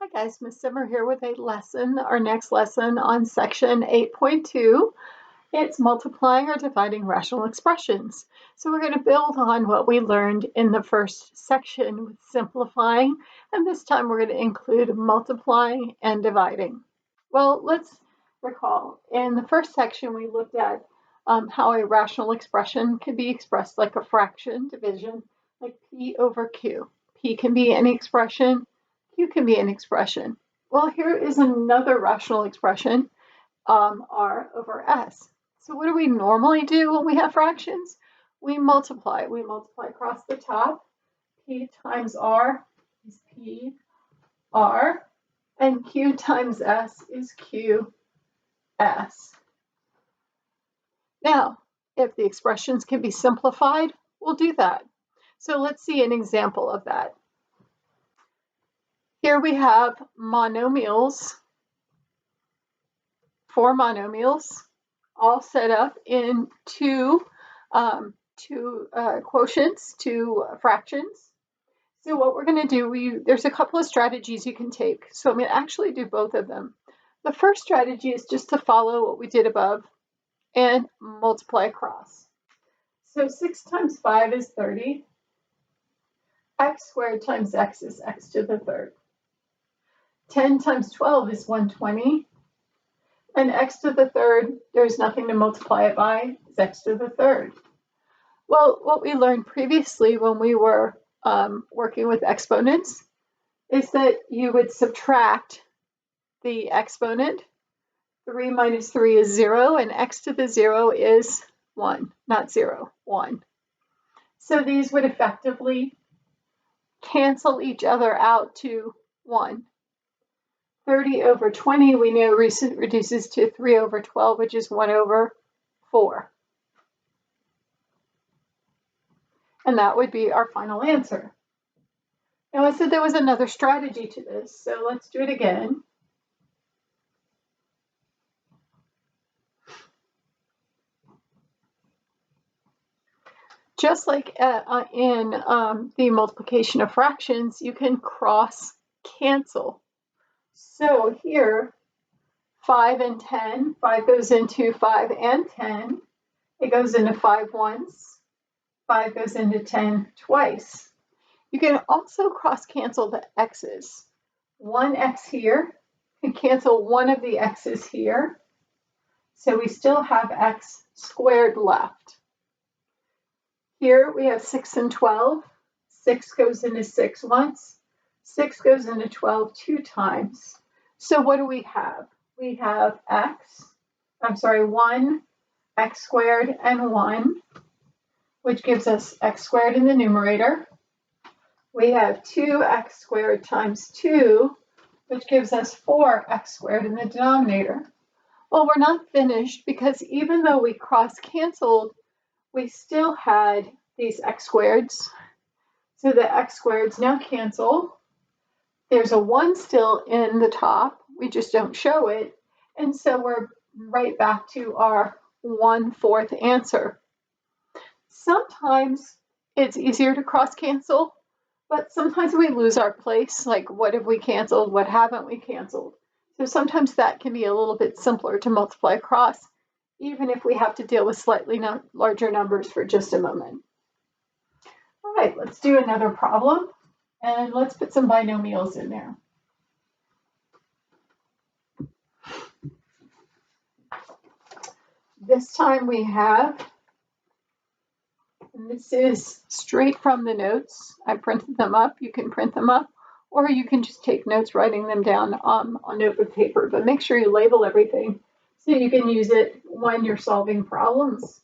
Hi guys, Miss Simmer here with a lesson, our next lesson on section 8.2. It's multiplying or dividing rational expressions. So we're going to build on what we learned in the first section with simplifying, and this time we're going to include multiplying and dividing. Well, let's recall. In the first section we looked at how a rational expression can be expressed like a fraction division, like P over Q. P can be any expression, Q can be an expression. Well, here is another rational expression, R over S. So what do we normally do when we have fractions? We multiply. We multiply across the top. P times R is P R, and Q times S is Q S. Now, if the expressions can be simplified, we'll do that. So let's see an example of that. Here we have monomials, 4 monomials, all set up in two quotients, two fractions. So what we're going to do, there's a couple of strategies you can take. So I'm going to actually do both of them. The first strategy is just to follow what we did above and multiply across. So 6 times 5 is 30. X squared times x is x to the third. 10 times 12 is 120. And x to the third, there's nothing to multiply it by, is x to the third. Well, what we learned previously when we were working with exponents is that you would subtract the exponent. 3 minus 3 is 0, and x to the 0 is 1, not 0, 1. So these would effectively cancel each other out to 1. 30 over 20 we know reduces to 3 over 12, which is 1 over 4. And that would be our final answer. Now I said there was another strategy to this, so let's do it again. Just like in the multiplication of fractions, you can cross cancel. So here, 5 and 10, 5 goes into 5 and 10. It goes into 5 once. 5 goes into 10 twice. You can also cross cancel the x's. One x here can cancel one of the x's here. So we still have x squared left. Here we have 6 and 12. 6 goes into 6 once. 6 goes into 12 2 times. So what do we have? We have 1, x squared, and 1, which gives us x squared in the numerator. We have 2x squared times 2, which gives us 4x squared in the denominator. Well, we're not finished because even though we cross-canceled, we still had these x squareds. So the x squareds now cancel. There's a 1 still in the top. We just don't show it. And so we're right back to our 1/4 answer. Sometimes it's easier to cross-cancel, but sometimes we lose our place. Like, what have we canceled? What haven't we canceled? So sometimes that can be a little bit simpler to multiply across, even if we have to deal with slightly larger numbers for just a moment. All right, let's do another problem, and let's put some binomials in there. This time we have, and this is straight from the notes. I printed them up. You can print them up, or you can just take notes writing them down on notebook paper, but make sure you label everything so you can use it when you're solving problems.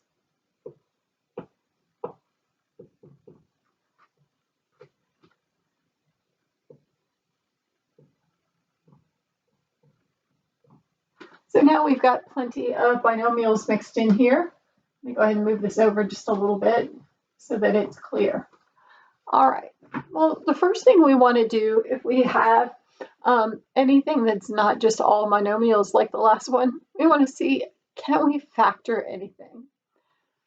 So now we've got plenty of binomials mixed in here. Let me go ahead and move this over just a little bit so that it's clear. All right, well, the first thing we want to do if we have anything that's not just all monomials like the last one, we want to see, can we factor anything?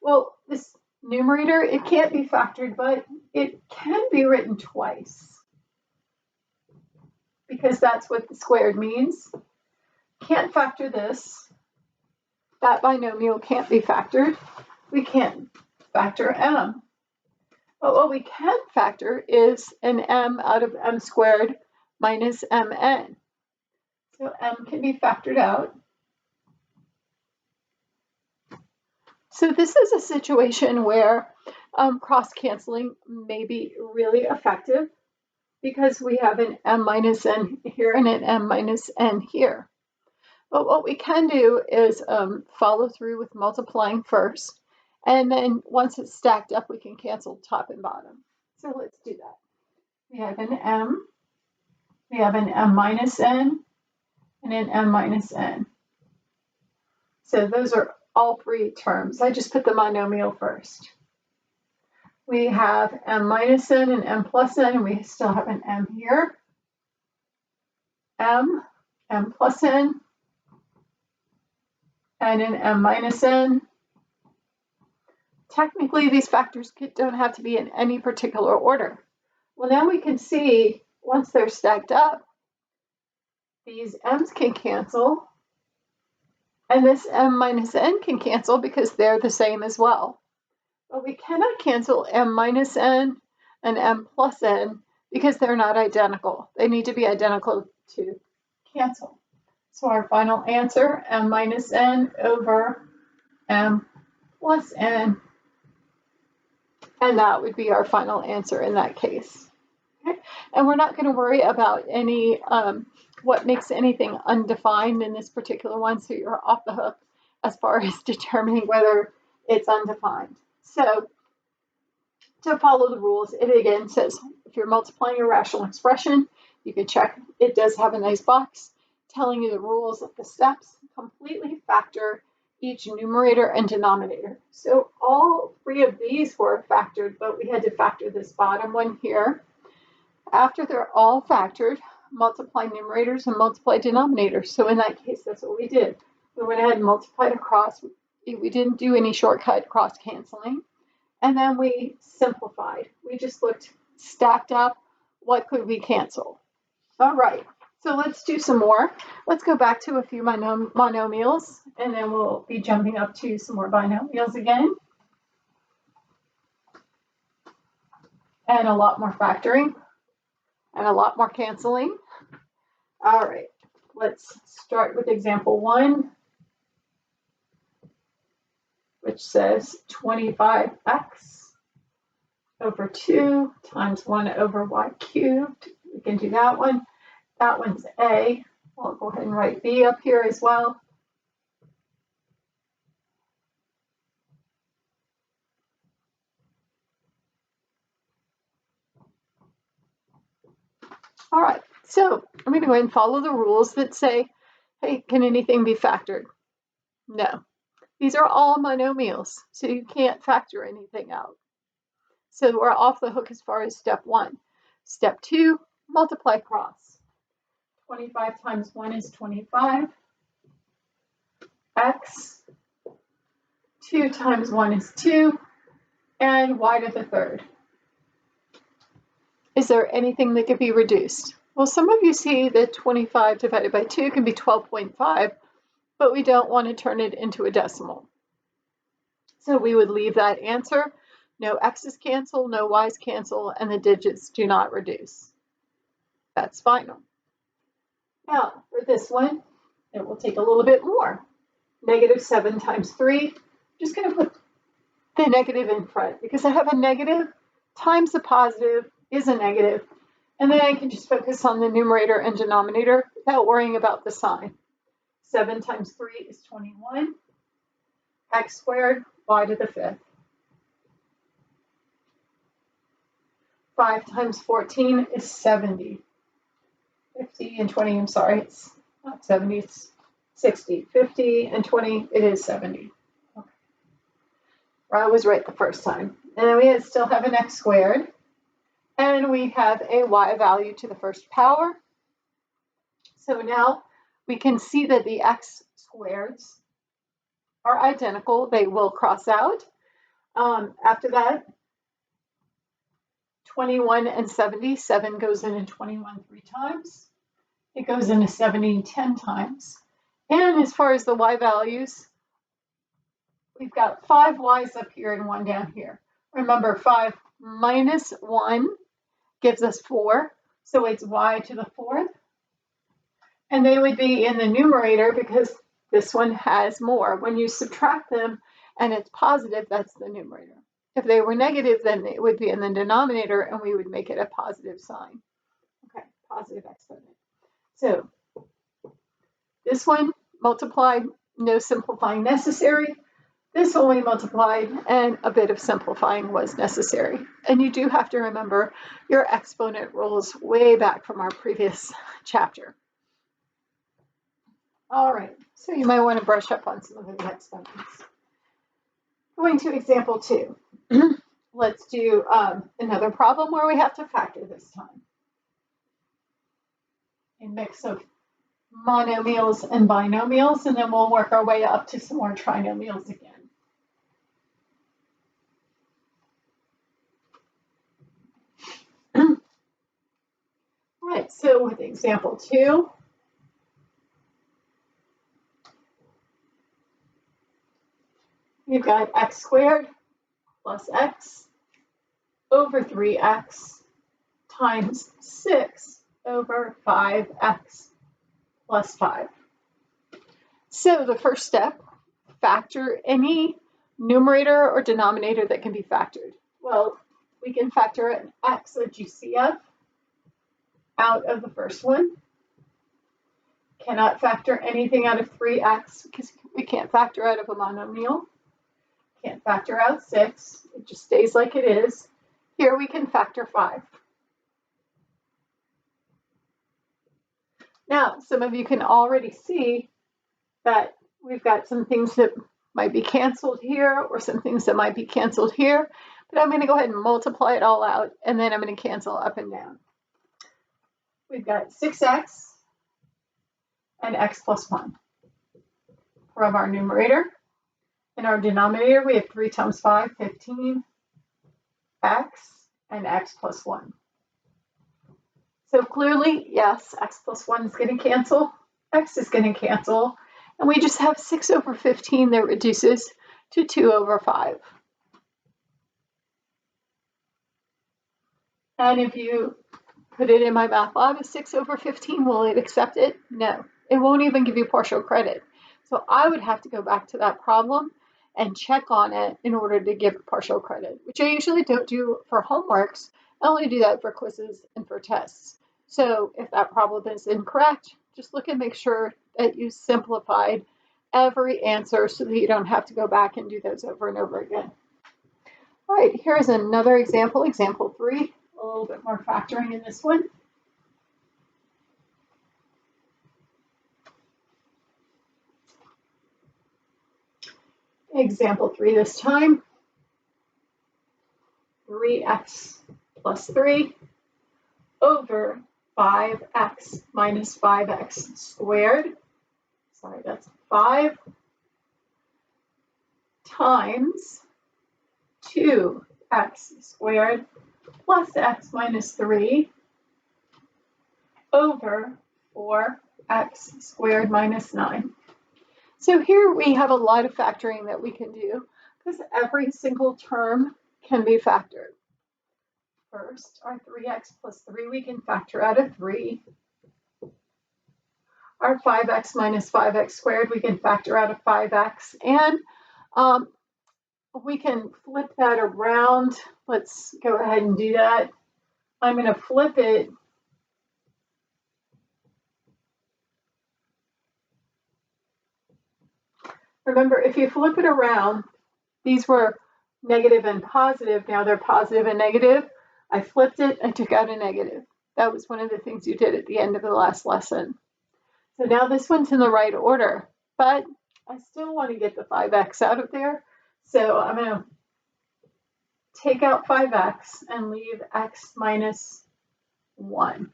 Well, this numerator, it can't be factored, but it can be written twice. because that's what the squared means. Can't factor this. That binomial can't be factored. We can't factor m. But what we can factor is an m out of m squared minus mn. So m can be factored out. So this is a situation where cross-canceling may be really effective because we have an m minus n here and an m minus n here. But what we can do is follow through with multiplying first, and then once it's stacked up, we can cancel top and bottom. So let's do that. We have an m, we have an m minus n, and an m minus n. So those are all three terms. I just put the monomial first. We have m minus n and m plus n, and we still have an m here. M plus n, and an m minus n. Technically, these factors don't have to be in any particular order. Well, now we can see, once they're stacked up, these m's can cancel, and this m minus n can cancel because they're the same as well. But we cannot cancel m minus n and m plus n because they're not identical. They need to be identical to cancel. So our final answer, m minus n over m plus n. And that would be our final answer in that case. Okay? And we're not going to worry about any what makes anything undefined in this particular one, so you're off the hook as far as determining whether it's undefined. So to follow the rules, it again says if you're multiplying a rational expression, you can check. It does have a nice box telling you the rules of the steps. Completely factor each numerator and denominator. So all three of these were factored, but we had to factor this bottom one here. After they're all factored, multiply numerators and multiply denominators. So in that case, that's what we did. We went ahead and multiplied across. We didn't do any shortcut cross canceling. And then we simplified. We just looked stacked up. What could we cancel? All right. So let's do some more. Let's go back to a few monomials, and then we'll be jumping up to some more binomials again. And a lot more factoring, and a lot more canceling. All right, let's start with example 1, which says 25x over 2 times 1 over y cubed. We can do that one. That one's A. I'll go ahead and write B up here as well. All right, so I'm going to go ahead and follow the rules that say, hey, can anything be factored? No. These are all monomials, so you can't factor anything out. So we're off the hook as far as step 1. Step 2, multiply cross. 25 times 1 is 25. X. 2 times 1 is 2. And y to the third. Is there anything that could be reduced? Well, some of you see that 25 divided by 2 can be 12.5, but we don't want to turn it into a decimal. So we would leave that answer. No x's cancel, no y's cancel, and the digits do not reduce. That's final. Now, for this one, it will take a little bit more. Negative 7 times 3. I'm just going to put the negative in front because I have a negative times a positive is a negative. And then I can just focus on the numerator and denominator without worrying about the sign. 7 times 3 is 21. X squared, y to the fifth. 5 times 14 is 70. 50 and 20, I'm sorry, it's not 70, it's 60. 50 and 20, it is 70. Okay. I was right the first time. And then we still have an x squared. And we have a y value to the first power. So now we can see that the x squareds are identical. They will cross out. After that, 21 and 70, 7 goes in and 21 3 times. it goes into 70 10 times. And as far as the y values, we've got 5 y's up here and 1 down here. Remember, 5 minus 1 gives us 4, so it's y to the 4th. And they would be in the numerator because this one has more. When you subtract them and it's positive, that's the numerator. If they were negative, then it would be in the denominator and we would make it a positive sign. Okay, positive exponent. So this one multiplied, no simplifying necessary. This one we multiplied and a bit of simplifying was necessary. And you do have to remember your exponent rules way back from our previous chapter. All right, so you might want to brush up on some of the exponents. Going to example 2. Let's do another problem where we have to factor this time. A mix of monomials and binomials, and then we'll work our way up to some more trinomials again. All right, so with example 2, you've got x squared plus x over 3x times 6 over 5x plus 5. So the first step, factor any numerator or denominator that can be factored. Well, we can factor an x, a GCF, out of the first one. Cannot factor anything out of 3x because we can't factor out of a monomial. Can't factor out 6. It just stays like it is. Here we can factor 5. Now, some of you can already see that we've got some things that might be canceled here or some things that might be canceled here. But I'm going to go ahead and multiply it all out, and then I'm going to cancel up and down. We've got 6x and x plus 1 from our numerator. In our denominator, we have 3 times 5, 15, x, and x plus 1. So clearly, yes, x plus 1 is going to cancel, x is going to cancel, and we just have 6 over 15 that reduces to 2 over 5. And if you put it in my math lab as 6 over 15, will it accept it? No, it won't even give you partial credit. So I would have to go back to that problem and check on it in order to give partial credit, which I usually don't do for homeworks. I only do that for quizzes and for tests. So if that problem is incorrect, just look and make sure that you simplified every answer so that you don't have to go back and do those over and over again. All right, here's another example, example 3, a little bit more factoring in this one. Example 3 this time, 3x plus 3 over 5x minus 5x squared. Sorry, that's 5 times 2x squared plus x minus 3 over 4x squared minus 9. So here we have a lot of factoring that we can do because every single term can be factored. First, our 3x plus 3 we can factor out of 3. Our 5x minus 5x squared we can factor out of 5x. And we can flip that around. Let's go ahead and do that. I'm going to flip it. Remember, if you flip it around, these were negative and positive. Now they're positive and negative. I flipped it, I took out a negative. That was one of the things you did at the end of the last lesson. So now this one's in the right order, but I still want to get the 5x out of there. So I'm going to take out 5x and leave x minus 1.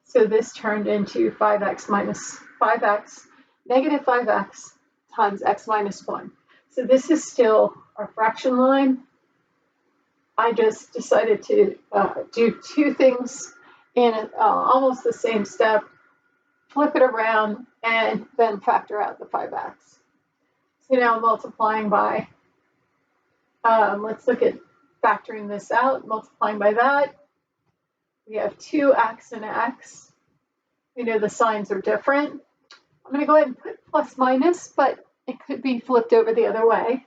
So this turned into 5x minus 5x, negative 5x times x minus 1. So this is still our fraction line. I just decided to do two things in almost the same step. flip it around, and then factor out the 5x. So now multiplying by, let's look at factoring this out, multiplying by that. We have 2x and x. We know the signs are different. I'm going to go ahead and put plus minus, but it could be flipped over the other way.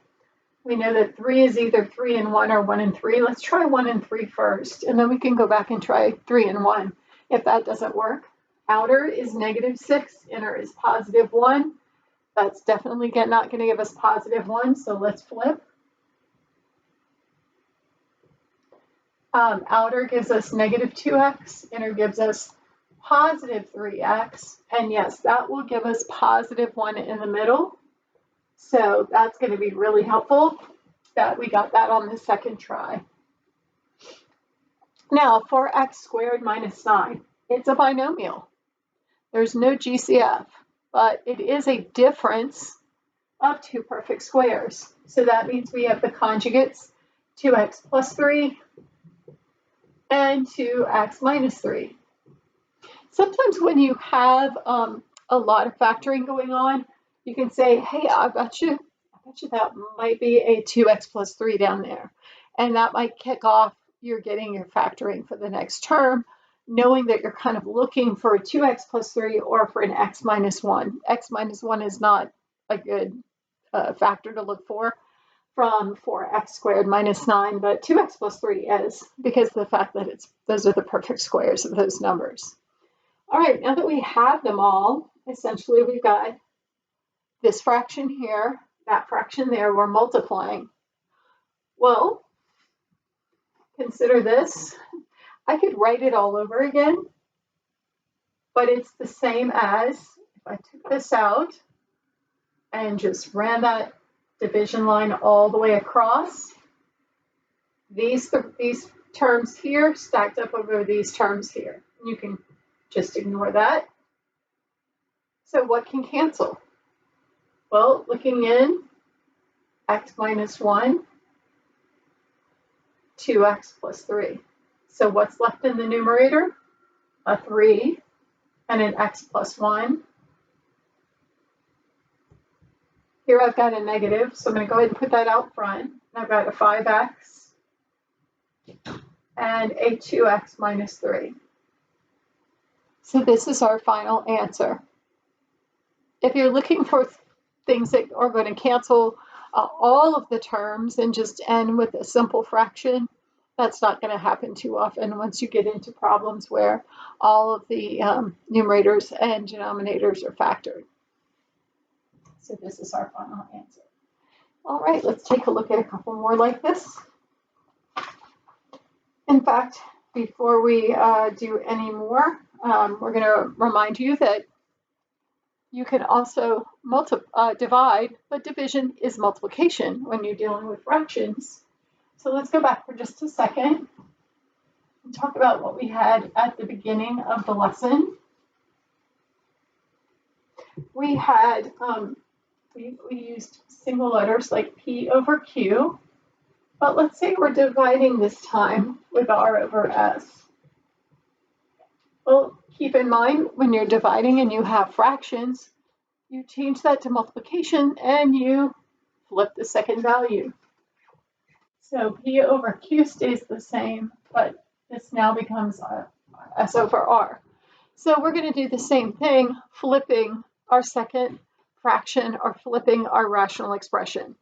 We know that 3 is either 3 and 1 or 1 and 3. Let's try 1 and 3 first, and then we can go back and try 3 and 1 if that doesn't work. Outer is -6, inner is +1. That's definitely not going to give us +1, so let's flip. Outer gives us -2x, inner gives us +3x, and yes, that will give us +1 in the middle. So that's going to be really helpful that we got that on the second try. Now, for x squared minus 9, it's a binomial. There's no GCF, but it is a difference of 2 perfect squares. So that means we have the conjugates 2x plus 3 and 2x minus 3. Sometimes when you have a lot of factoring going on, you can say, hey, I bet you that might be a 2x plus 3 down there. And that might kick off your getting your factoring for the next term, knowing that you're kind of looking for a 2x plus 3 or for an x minus 1. X minus 1 is not a good factor to look for from 4x squared minus 9, but 2x plus 3 is, because of the fact that those are the perfect squares of those numbers. All right, now that we have them all, essentially we've got this fraction here, that fraction there, we're multiplying. Well, consider this. I could write it all over again, but it's the same as if I took this out and just ran that division line all the way across. These terms here stacked up over these terms here. You can just ignore that. So what can cancel? Well, looking in, x minus 1, 2x plus 3. So what's left in the numerator? A 3 and an x plus 1. Here I've got a negative, so I'm going to go ahead and put that out front. I've got a 5x and a 2x minus 3. So this is our final answer. If you're looking for things that are going to cancel all of the terms and just end with a simple fraction, that's not going to happen too often once you get into problems where all of the numerators and denominators are factored. So this is our final answer. All right, let's take a look at a couple more like this. In fact, before we do any more, we're going to remind you that you can also divide, but division is multiplication when you're dealing with fractions. So let's go back for just a second and talk about what we had at the beginning of the lesson. We had, we used single letters like P over Q, but let's say we're dividing this time with R over S. Well, keep in mind when you're dividing and you have fractions, you change that to multiplication and you flip the second value. So P over Q stays the same, but this now becomes S over R. So we're going to do the same thing, flipping our second fraction or flipping our rational expression.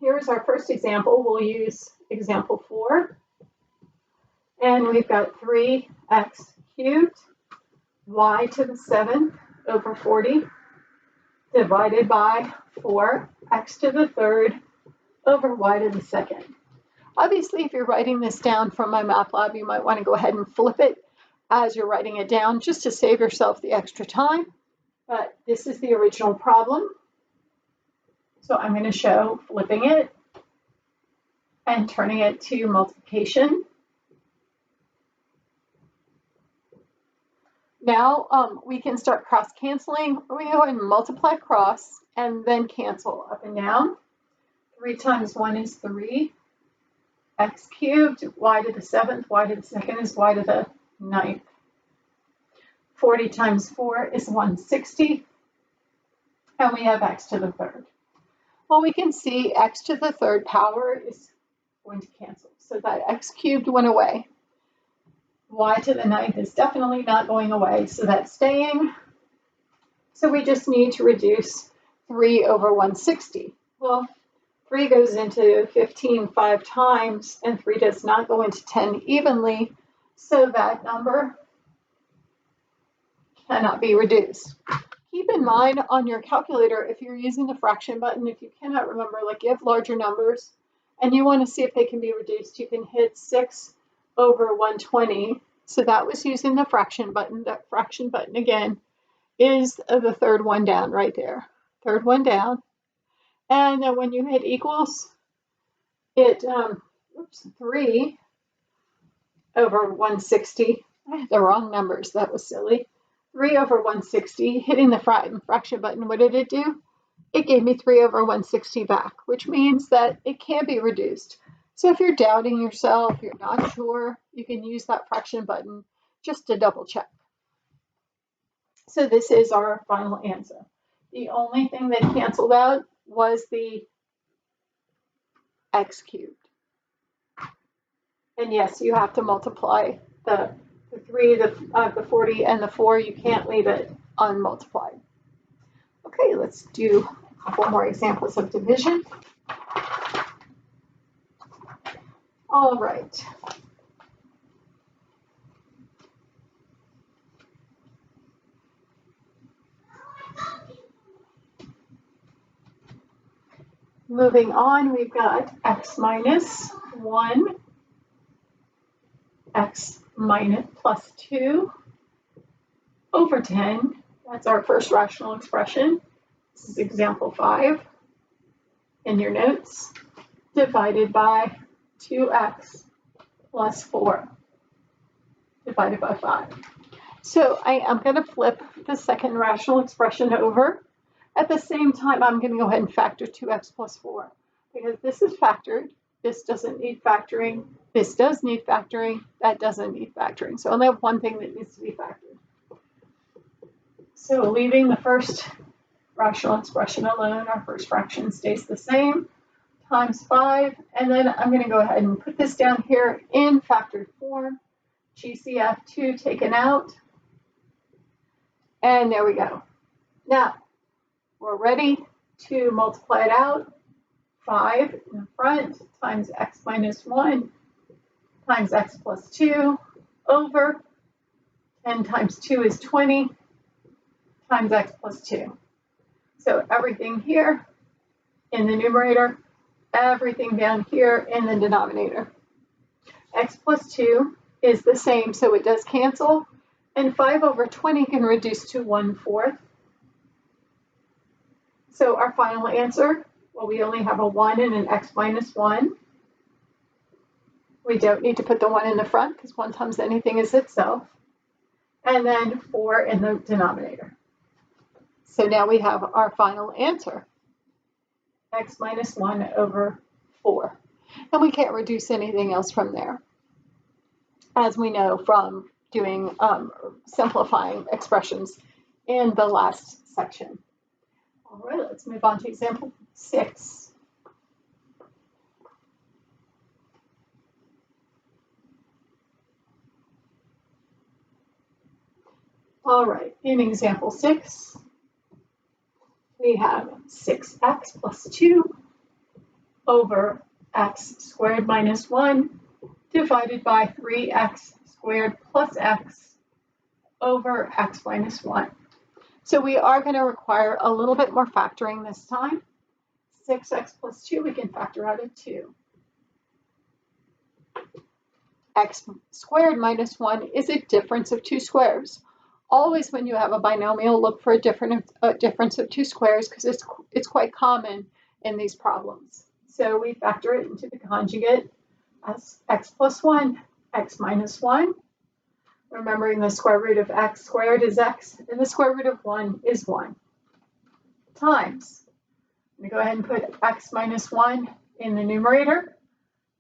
Here's our first example. We'll use example 4. And we've got 3x cubed, y to the 7th over 40, divided by 4x to the 3rd over y to the 2nd. Obviously, if you're writing this down from my math lab, you might want to go ahead and flip it as you're writing it down just to save yourself the extra time. But this is the original problem. So I'm going to show flipping it and turning it to multiplication. Now we can start cross-canceling. We're going to go ahead and multiply cross and then cancel up and down. 3 times 1 is 3. X cubed, y to the 7th, y to the 2nd is y to the 9th. 40 times 4 is 160. And we have x to the third. Well, we can see x to the third power is going to cancel. So that x cubed went away. Y to the ninth is definitely not going away, so that's staying. So we just need to reduce 3 over 160. Well, 3 goes into 15 5 times, and 3 does not go into 10 evenly, so that number cannot be reduced. Keep in mind on your calculator, if you're using the fraction button, if you cannot remember, like you have larger numbers, and you want to see if they can be reduced, you can hit 6 over 120. So that was using the fraction button. That fraction button, again, is the third one down right there. Third one down. And then when you hit equals, it, 3 over 160. I had the wrong numbers. That was silly. 3 over 160, hitting the fraction button, what did it do? It gave me 3 over 160 back, which means that it can be reduced. So if you're doubting yourself, you're not sure, you can use that fraction button just to double check. So this is our final answer. The only thing that canceled out was the x cubed. And yes, you have to multiply the 3, the 40, and the 4. You can't leave it unmultiplied. Okay, let's do a couple more examples of division. All right. Moving on, we've got x minus 1, x minus plus 2 over 10. That's our first rational expression. This is example 5 in your notes, divided by 2x plus 4 divided by 5. So I am going to flip the second rational expression over. At the same time, I'm going to go ahead and factor 2x plus 4 because this is factored. This doesn't need factoring. This does need factoring. That doesn't need factoring. So I only have one thing that needs to be factored. So leaving the first rational expression alone, our first fraction stays the same, times 5. And then I'm going to go ahead and put this down here in factored form. GCF 2 taken out. And there we go. Now, we're ready to multiply it out. 5 in the front times x minus 1 times x plus 2 over 10 times 2 is 20 times x plus 2. So everything here in the numerator, everything down here in the denominator. X plus 2 is the same, so it does cancel. And 5 over 20 can reduce to 1/4. So our final answer, well, we only have a 1 and an x minus 1. We don't need to put the 1 in the front because 1 times anything is itself. And then 4 in the denominator. So now we have our final answer, x minus 1 over 4. And we can't reduce anything else from there, as we know from doing simplifying expressions in the last section. All right, let's move on to example 6. All right, in example 6, we have 6x plus 2 over x squared minus 1 divided by 3x squared plus x over x minus 1. So we are going to require a little bit more factoring this time. 6x plus 2, we can factor out of 2. X squared minus 1 is a difference of 2 squares. Always when you have a binomial, look for a difference of 2 squares because it's quite common in these problems. So we factor it into the conjugate as x plus 1, x minus 1. Remembering the square root of x squared is x, and the square root of 1 is 1. Times. I'm going to go ahead and put x minus 1 in the numerator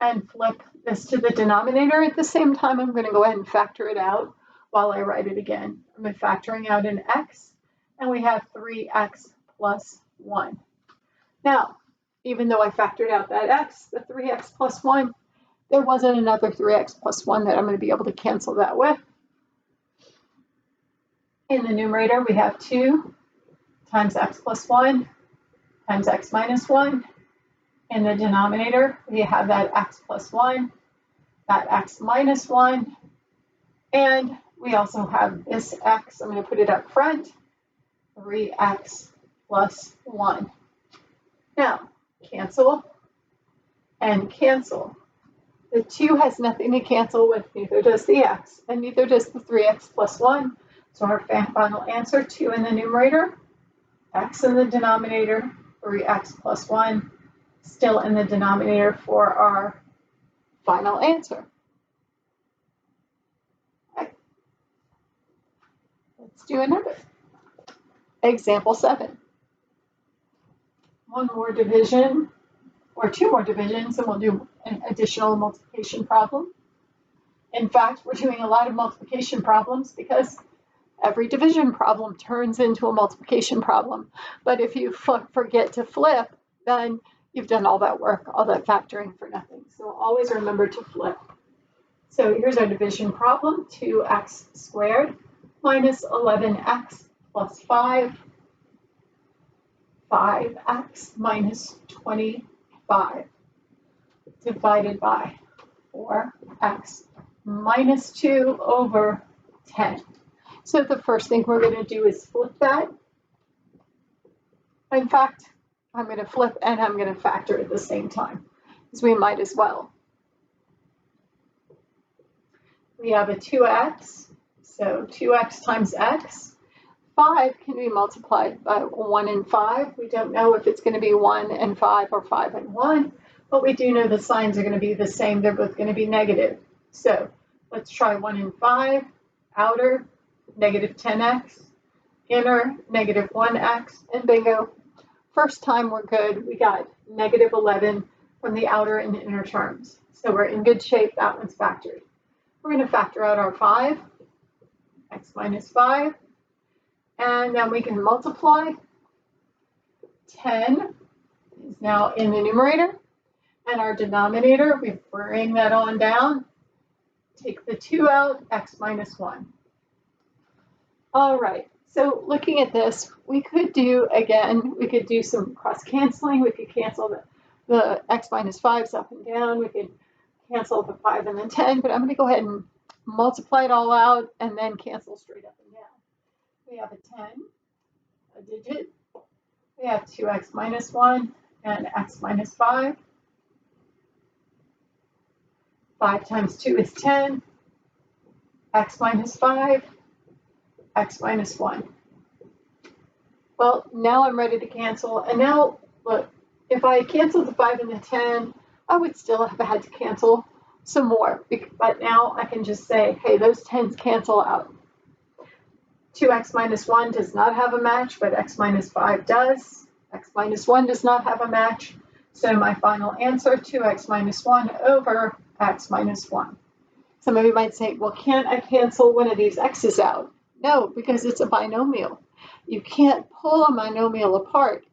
and flip this to the denominator. At the same time, I'm going to go ahead and factor it out. while I write it again. I'm factoring out an x, and we have 3x plus 1. Now, even though I factored out that x, the 3x plus 1, there wasn't another 3x plus 1 that I'm going to be able to cancel that with. In the numerator, we have 2 times x plus 1 times x minus 1. In the denominator, we have that x plus 1, that x minus 1, and we also have this x. I'm going to put it up front, 3x plus 1. Now, cancel and cancel. The 2 has nothing to cancel with, neither does the x, and neither does the 3x plus 1. So our final answer, 2 in the numerator, x in the denominator, 3x plus 1, still in the denominator for our final answer. Okay. Let's do another. Example 7. One more division, or 2 more divisions, and we'll do an additional multiplication problem. In fact, we're doing a lot of multiplication problems because every division problem turns into a multiplication problem. But if you forget to flip, then you've done all that work, all that factoring for nothing. So always remember to flip. So here's our division problem, 2x squared minus 11x plus 5, 5x minus 25 divided by 4x minus 2 over 10. So the first thing we're going to do is flip that. In fact, I'm going to flip and I'm going to factor at the same time, because we might as well. We have a 2x, so 2x times x. 5 can be multiplied by 1 and 5. We don't know if it's going to be 1 and 5 or 5 and 1, but we do know the signs are going to be the same. They're both going to be negative. So let's try 1 and 5, outer, negative 10x, inner, negative 1x, and bingo. First time we're good. We got negative 11 from the outer and inner terms. So we're in good shape. That one's factored. We're going to factor out our 5, x minus 5, and then we can multiply. 10 is now in the numerator, and our denominator, we bring that on down. Take the 2 out, x minus 1. All right, so looking at this, we could do some cross-canceling. We could cancel the x minus 5s up and down. We could cancel the 5 and the 10, but I'm going to go ahead and multiply it all out and then cancel straight up and down. We have a 10, a digit. We have 2x minus 1 and x minus 5. 5 times 2 is 10. X minus 5. X minus 1. Well, now I'm ready to cancel. And now, look, if I canceled the 5 and the 10, I would still have had to cancel some more. But now I can just say, hey, those 10s cancel out. 2x minus 1 does not have a match, but x minus 5 does. X minus 1 does not have a match. So my final answer, 2x minus 1 over x minus 1. Some of you might say, well, can't I cancel one of these x's out? No, because it's a binomial. You can't pull a binomial apart.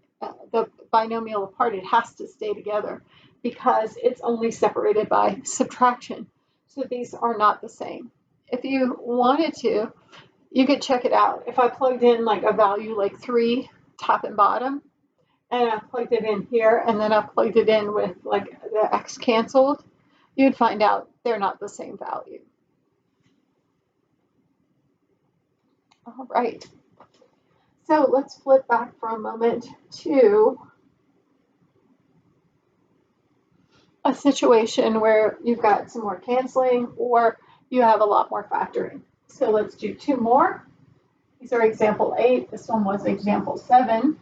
The binomial apart, it has to stay together because it's only separated by subtraction. So these are not the same. If you wanted to, you could check it out. If I plugged in like a value like 3, top and bottom, and I plugged it in here, and then I plugged it in with like the x canceled, you'd find out they're not the same value. All right. So let's flip back for a moment to a situation where you've got some more canceling or you have a lot more factoring. So let's do 2 more. These are example 8. This one was example 7.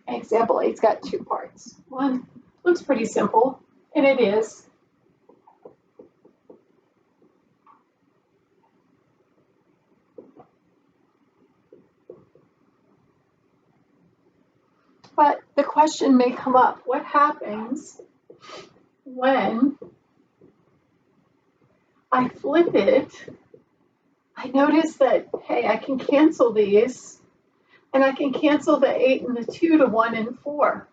Example 8's got 2 parts. One looks pretty simple, and it is. But the question may come up, what happens when I flip it, I notice that, hey, I can cancel these, and I can cancel the 8 and the 2 to 1 and 4.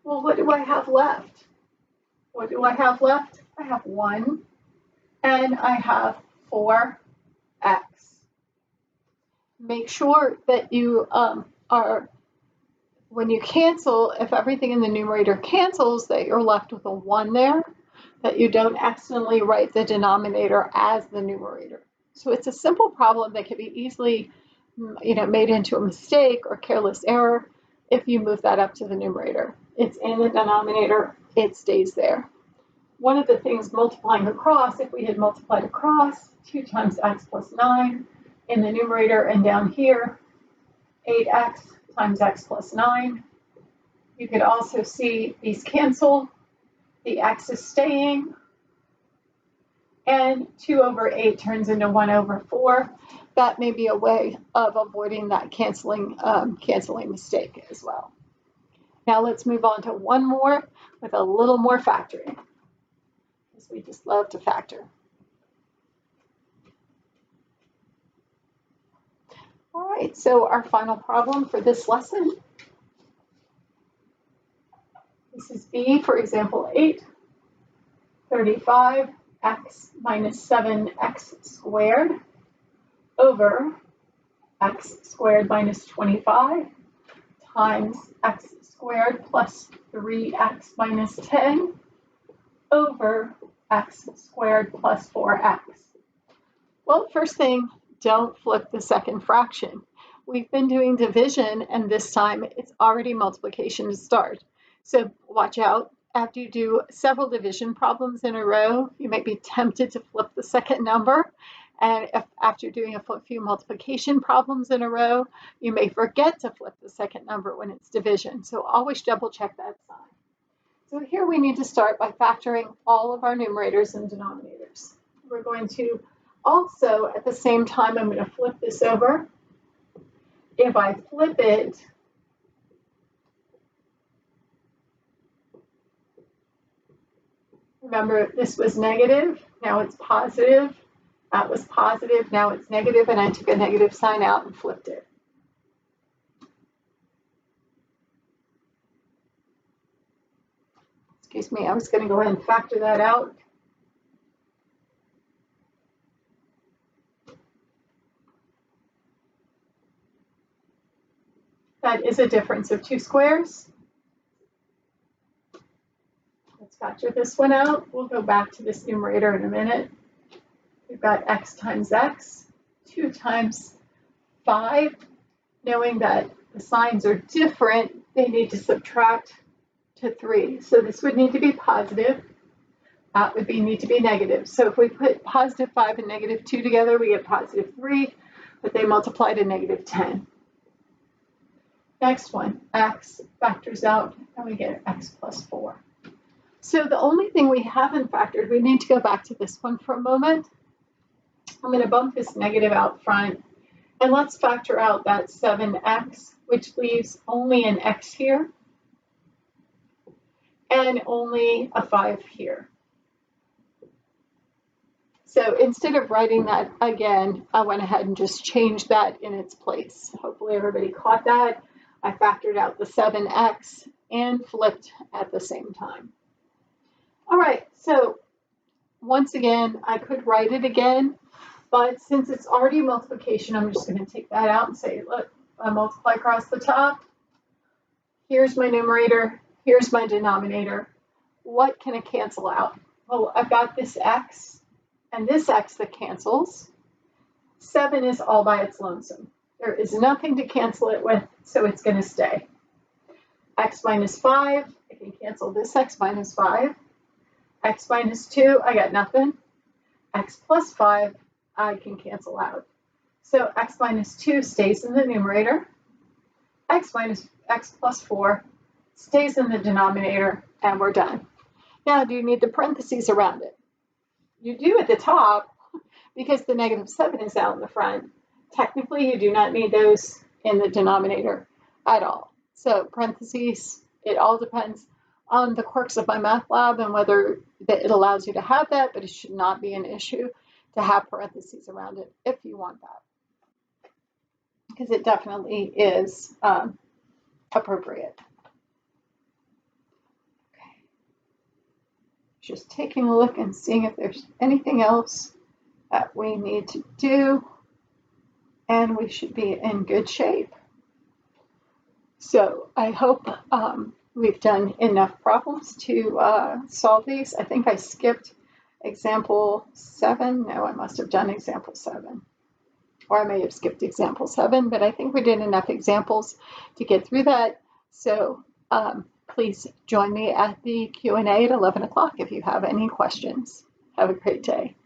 Well, what do I have left? What do I have left? I have 1, and I have 4x. Make sure that you are, when you cancel, if everything in the numerator cancels, that you're left with a 1 there, that you don't accidentally write the denominator as the numerator. So it's a simple problem that can be easily made into a mistake or careless error if you move that up to the numerator. It's in the denominator, it stays there. One of the things multiplying across, if we had multiplied across 2 times x plus 9 in the numerator, and down here 8x times x plus 9, you could also see these cancel, the x is staying, and 2 over 8 turns into 1 over 4. That may be a way of avoiding that canceling mistake as well. Now let's move on to one more with a little more factoring, because we just love to factor. All right, so our final problem for this lesson. This is B, for example, 8, 35, x minus 7x squared over x squared minus 25 times x squared plus 3x minus 10 over x squared plus 4x. Well, first thing, don't flip the second fraction. We've been doing division, and this time it's already multiplication to start. So watch out. After you do several division problems in a row, you might be tempted to flip the second number. And if after doing a few multiplication problems in a row, you may forget to flip the second number when it's division. So always double check that sign. So here we need to start by factoring all of our numerators and denominators. We're going to also, at the same time, I'm going to flip this over. If I flip it, remember this was negative, now it's positive. That was positive, now it's negative, and I took a negative sign out and flipped it. Excuse me, I was going to go ahead and factor that out. That is a difference of 2 squares. Let's factor this one out. We'll go back to this numerator in a minute. We've got x times x, 2 times 5. Knowing that the signs are different, they need to subtract to 3. So this would need to be positive. That would need to be negative. So if we put positive 5 and negative 2 together, we get positive 3, but they multiply to negative 10. Next one, x factors out, and we get x plus 4. So the only thing we haven't factored, we need to go back to this one for a moment. I'm going to bump this negative out front, and let's factor out that 7x, which leaves only an x here, and only a 5 here. So instead of writing that again, I went ahead and just changed that in its place. Hopefully everybody caught that. I factored out the 7x and flipped at the same time. All right, so once again, I could write it again, but since it's already multiplication, I'm just going to take that out and say, look, I multiply across the top. Here's my numerator. Here's my denominator. What can I cancel out? Well, I've got this x and this x that cancels. 7 is all by its lonesome. There is nothing to cancel it with, so it's going to stay. X minus 5, I can cancel this x minus 5. X minus 2, I got nothing. X plus 5, I can cancel out. So x minus 2 stays in the numerator. X plus 4 stays in the denominator, and we're done. Now, do you need the parentheses around it? You do at the top, because the negative 7 is out in the front. Technically, you do not need those in the denominator at all. So parentheses, it all depends on the quirks of MyMathLab and whether it allows you to have that, but it should not be an issue to have parentheses around it if you want that, because it definitely is appropriate. Okay. Just taking a look and seeing if there's anything else that we need to do, and we should be in good shape. So I hope we've done enough problems to solve these. I think I skipped example 7. No, I must have done example 7. Or I may have skipped example 7, but I think we did enough examples to get through that. So please join me at the Q&A at 11 o'clock if you have any questions. Have a great day.